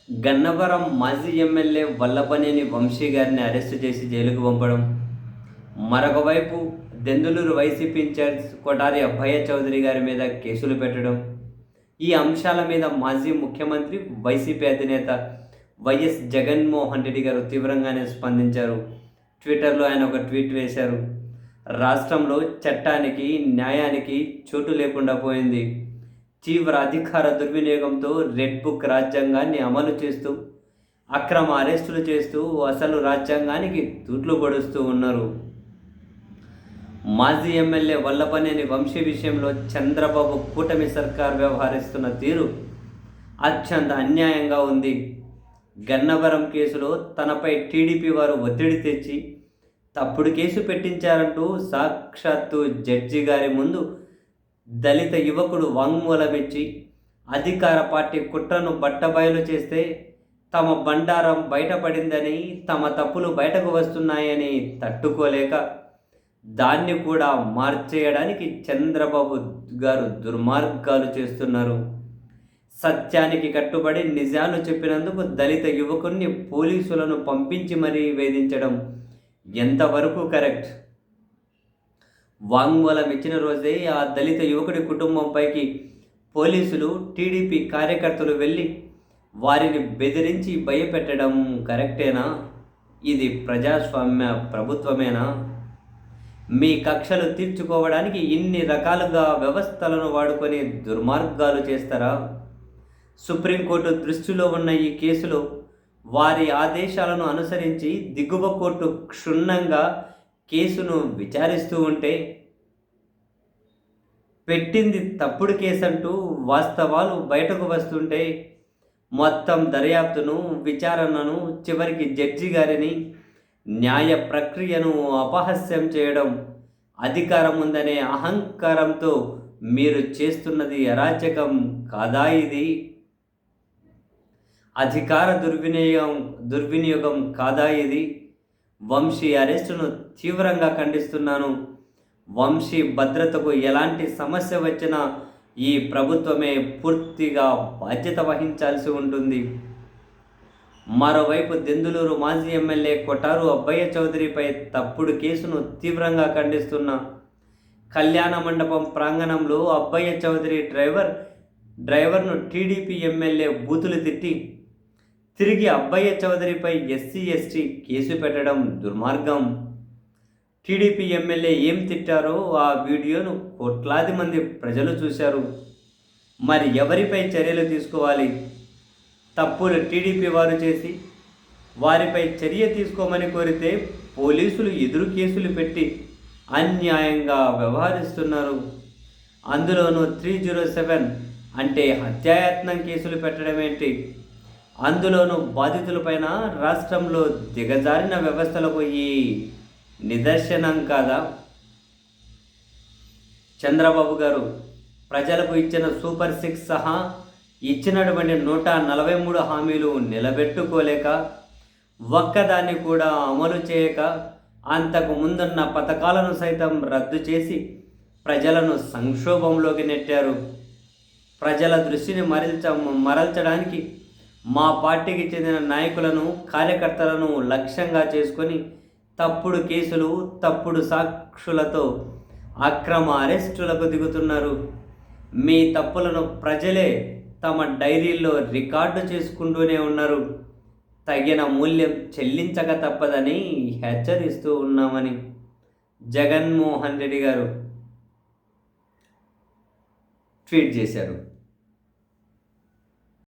గన్నవరం మాజీ ఎమ్మెల్యే వల్లభనేని వంశీ గారిని అరెస్టు చేసి జైలుకు పంపడం, మరొక వైపు దెందులూరు వైసీపీ ఇన్ఛార్జ్ కొఠారి అబ్బయ్య చౌదరి గారి మీద కేసులు పెట్టడం, ఈ అంశాల మీద మాజీ ముఖ్యమంత్రి వైసీపీ అధినేత వైఎస్ జగన్మోహన్ రెడ్డి గారు తీవ్రంగానే స్పందించారు. ట్విట్టర్లో ఆయన ఒక ట్వీట్ వేశారు. రాష్ట్రంలో చట్టానికి న్యాయానికి చోటు లేకుండా పోయింది. తీవ్ర అధికార దుర్వినియోగంతో రెడ్ బుక్ రాజ్యాంగాన్ని అమలు చేస్తూ అక్రమ అరెస్టులు చేస్తూ అసలు రాజ్యాంగానికి తూట్లు పొడుస్తూ ఉన్నారు. మాజీ ఎమ్మెల్యే వల్లభనేని వంశీ విషయంలో చంద్రబాబు కూటమి సర్కార్ వ్యవహరిస్తున్న తీరు అత్యంత అన్యాయంగా ఉంది. గన్నవరం కేసులో తనపై టీడీపీ వారు ఒత్తిడి తెచ్చి తప్పుడు కేసు పెట్టించారంటూ సాక్షాత్తు జడ్జి గారి ముందు దళిత యువకుడు వాంగ్మూలమిచ్చి అధికార పార్టీ కుట్రను బట్టబయలు చేస్తే తమ బండారం బయటపడిందని, తమ తప్పులు బయటకు వస్తున్నాయని తట్టుకోలేక దాన్ని కూడా మార్చేయడానికి చంద్రబాబు గారు దుర్మార్గాలు చేస్తున్నారు. సత్యానికి కట్టుబడి నిజాలు చెప్పినందుకు దళిత యువకుడిని పోలీసులను పంపించి మరీ వేధించడం ఎంతవరకు కరెక్ట్? వాంగ్మూలం ఇచ్చిన రోజే ఆ దళిత యువకుడి కుటుంబంపైకి పోలీసులు, టీడీపీ కార్యకర్తలు వెళ్ళి వారిని బెదిరించి భయపెట్టడం కరెక్టేనా? ఇది ప్రజాస్వామ్య ప్రభుత్వమేనా? మీ కక్షలు తీర్చుకోవడానికి ఇన్ని రకాలుగా వ్యవస్థలను వాడుకొని దుర్మార్గాలు చేస్తారా? సుప్రీంకోర్టు దృష్టిలో ఉన్న ఈ కేసులో వారి ఆదేశాలను అనుసరించి దిగువ కోర్టు క్షుణ్ణంగా కేసును విచారిస్తూ ఉంటే, పెట్టింది తప్పుడు కేసంటూ వాస్తవాలు బయటకు వస్తుంటే మొత్తం దర్యాప్తును, విచారణను, చివరికి జడ్జి గారిని, న్యాయ ప్రక్రియను అపహాస్యం చేయడం, అధికారం ఉందనే అహంకారంతో మీరు చేస్తున్నది అరాచకం కాదా? ఇది అధికార దుర్వినియోగం కాదా? ఇది వంశీ అరెస్టును తీవ్రంగా ఖండిస్తున్నాను. వంశీ భద్రతకు ఎలాంటి సమస్య వచ్చినా ఈ ప్రభుత్వమే పూర్తిగా బాధ్యత వహించాల్సి ఉంటుంది. మరోవైపు దెందులూరు మాజీ ఎమ్మెల్యే కొఠారు అబ్బయ్య చౌదరిపై తప్పుడు కేసును తీవ్రంగా ఖండిస్తున్న కళ్యాణ మండపం ప్రాంగణంలో అబ్బయ్య చౌదరి డ్రైవర్ను టీడీపీ ఎమ్మెల్యే బూతులు తిట్టి తిరిగి అబ్బయ్య చౌదరిపై ఎస్సీ/ఎస్టీ కేసు పెట్టడం దుర్మార్గం. టీడీపీ ఎమ్మెల్యే ఏం తిట్టారో ఆ వీడియోను కోట్లాది మంది ప్రజలు చూశారు. మరి ఎవరిపై చర్యలు తీసుకోవాలి? తప్పులు టీడీపీ వారు చేసి వారిపై చర్య తీసుకోమని కోరితే పోలీసులు ఎదురు కేసులు పెట్టి అన్యాయంగా వ్యవహరిస్తున్నారు. అందులోనూ 307 అంటే హత్యాయత్నం కేసులు పెట్టడం ఏంటి? అందులోనూ బాధితులపైన రాష్ట్రంలో దిగజారిన వ్యవస్థలకు ఈ నిదర్శనం కాదా? చంద్రబాబు గారు ప్రజలకు ఇచ్చిన సూపర్ 6 సహా ఇచ్చినటువంటి 143 హామీలు నిలబెట్టుకోలేక, ఒక్కదాన్ని కూడా అమలు చేయక, అంతకు ముందున్న పథకాలను సైతం రద్దు చేసి ప్రజలను సంక్షోభంలోకి నెట్టారు. ప్రజల దృష్టిని మరల్చడానికి మా పార్టీకి చెందిన నాయకులను, కార్యకర్తలను లక్ష్యంగా చేసుకొని తప్పుడు కేసులు, తప్పుడు సాక్షులతో అక్రమ అరెస్టులకు దిగుతున్నారు. మీ తప్పులను ప్రజలే తమ డైరీల్లో రికార్డు చేసుకుంటూనే ఉన్నారు. తగిన మూల్యం చెల్లించక తప్పదని హెచ్చరిస్తూ ఉన్నామని జగన్మోహన్ రెడ్డి గారు ట్వీట్ చేశారు.